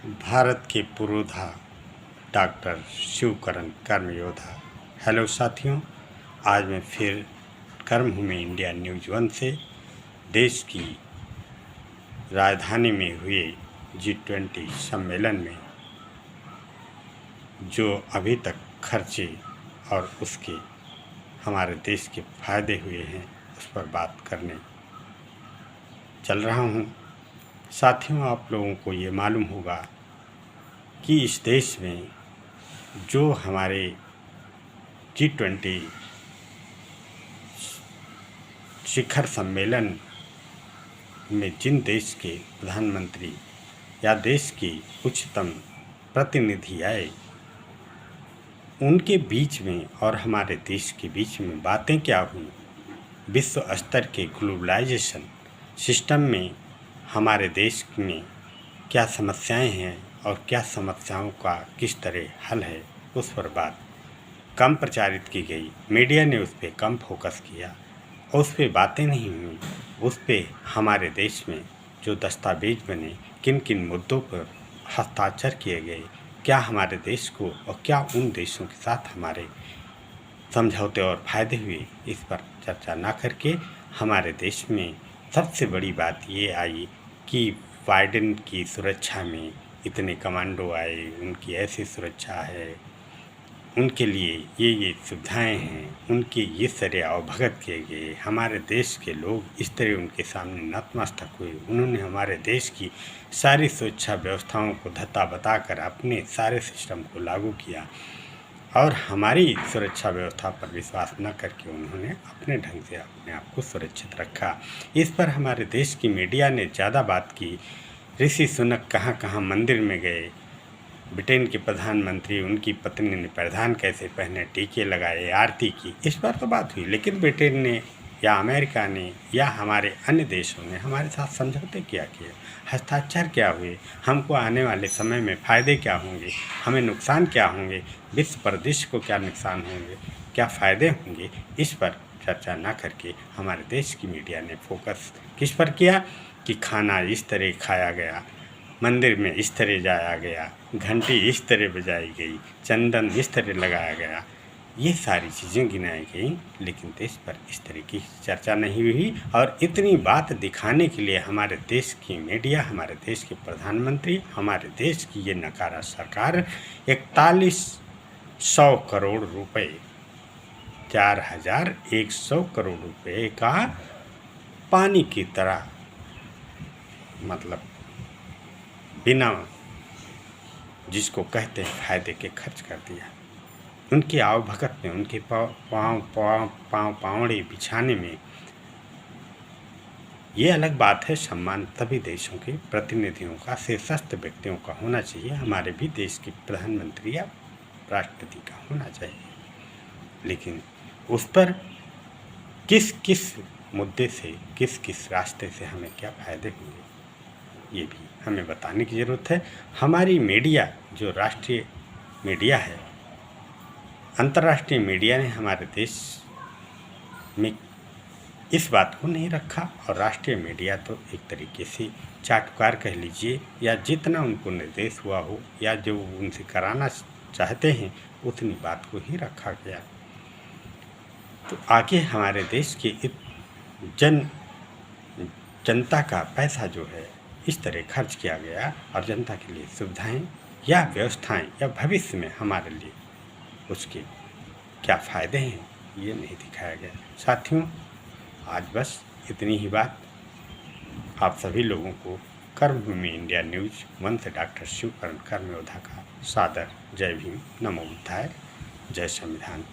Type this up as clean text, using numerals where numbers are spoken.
भारत के पुरोधा doctor Shivkaran Karmayoddha. Hello साथियों, आज मैं फिर कर्मभूमि इंडिया न्यूज़ 1 से देश की राजधानी में हुए G20 सम्मेलन में जो अभी तक खर्चे और उसके हमारे देश के फायदे हुए हैं उस पर बात करने चल रहा हूँ। साथियों, आप लोगों को ये मालूम होगा कि इस देश में जो हमारे G20 शिखर सम्मेलन में जिन देश के प्रधानमंत्री या देश के उच्चतम प्रतिनिधि आए, उनके बीच में और हमारे देश के बीच में बातें क्या हुई, विश्व स्तर के ग्लोबलाइजेशन सिस्टम में हमारे देश में क्या समस्याएं हैं और क्या समस्याओं का किस तरह हल है, उस पर बात कम प्रचारित की गई। मीडिया ने उस पर कम फोकस किया और उस पर बातें नहीं हुई। उस पर हमारे देश में जो दस्तावेज बने, किन किन मुद्दों पर हस्ताक्षर किए गए, क्या हमारे देश को और क्या उन देशों के साथ हमारे समझौते और फायदे हुए, इस पर चर्चा ना करके हमारे देश में सबसे बड़ी बात ये आई कि बाइडेन की सुरक्षा में इतने कमांडो आए, उनकी ऐसी सुरक्षा है, उनके लिए ये सुविधाएं हैं, उनके ये तरह अवभगत किए गए, हमारे देश के लोग इस तरह उनके सामने नतमस्तक हुए। उन्होंने हमारे देश की सारी सुरक्षा व्यवस्थाओं को धत्ता बताकर अपने सारे सिस्टम को लागू किया और हमारी सुरक्षा व्यवस्था पर विश्वास न करके उन्होंने अपने ढंग से अपने आप को सुरक्षित रखा। इस पर हमारे देश की मीडिया ने ज़्यादा बात की। ऋषि सुनक कहाँ कहाँ मंदिर में गए, ब्रिटेन के प्रधानमंत्री, उनकी पत्नी ने परिधान कैसे पहने, टीके लगाए, आरती की, इस पर तो बात हुई। लेकिन ब्रिटेन ने या अमेरिका ने या हमारे अन्य देशों ने हमारे साथ समझौते क्या किए, हस्ताक्षर क्या हुए, हमको आने वाले समय में फ़ायदे क्या होंगे, हमें नुकसान क्या होंगे, विश्व परिदृश्य को क्या नुकसान होंगे, क्या फ़ायदे होंगे, इस पर चर्चा ना करके हमारे देश की मीडिया ने फोकस किस पर किया कि खाना इस तरह खाया गया, मंदिर में इस तरह जाया गया, घंटी इस तरह बजाई गई, चंदन इस तरह लगाया गया, ये सारी चीज़ें गिनाई गई। लेकिन देश पर इस तरह की चर्चा नहीं हुई। और इतनी बात दिखाने के लिए हमारे देश की मीडिया, हमारे देश के प्रधानमंत्री, हमारे देश की ये नकारा सरकार 4100 करोड़ रुपए, 4100 करोड़ रुपए का पानी की तरह, मतलब बिना जिसको कहते हैं फायदे के खर्च कर दिया। उनके आवभगत में, उनके पावड़े बिछाने में, ये अलग बात है। सम्मान तभी देशों के प्रतिनिधियों का, शीर्षस्थ व्यक्तियों का होना चाहिए। हमारे भी देश के प्रधानमंत्री या राष्ट्रपति का होना चाहिए। लेकिन उस पर किस किस मुद्दे से, किस किस रास्ते से हमें क्या फ़ायदे होंगे, ये भी हमें बताने की ज़रूरत है। हमारी मीडिया, जो राष्ट्रीय मीडिया है, अंतर्राष्ट्रीय मीडिया ने हमारे देश में इस बात को नहीं रखा और राष्ट्रीय मीडिया तो एक तरीके से चाटुकार कह लीजिए, या जितना उनको निर्देश हुआ हो या जो उनसे कराना चाहते हैं उतनी बात को ही रखा गया। तो आगे हमारे देश के जनता का पैसा जो है इस तरह खर्च किया गया और जनता के लिए सुविधाएं या व्यवस्थाएं या भविष्य में हमारे लिए उसके क्या फ़ायदे हैं, ये नहीं दिखाया गया। साथियों, आज बस इतनी ही बात। आप सभी लोगों को कर्मभूमि इंडिया न्यूज़ 1 से डॉक्टर शिवकरण कर्मयोद्धा का सादर जय भीम, नमो बुद्धाय, जय संविधान।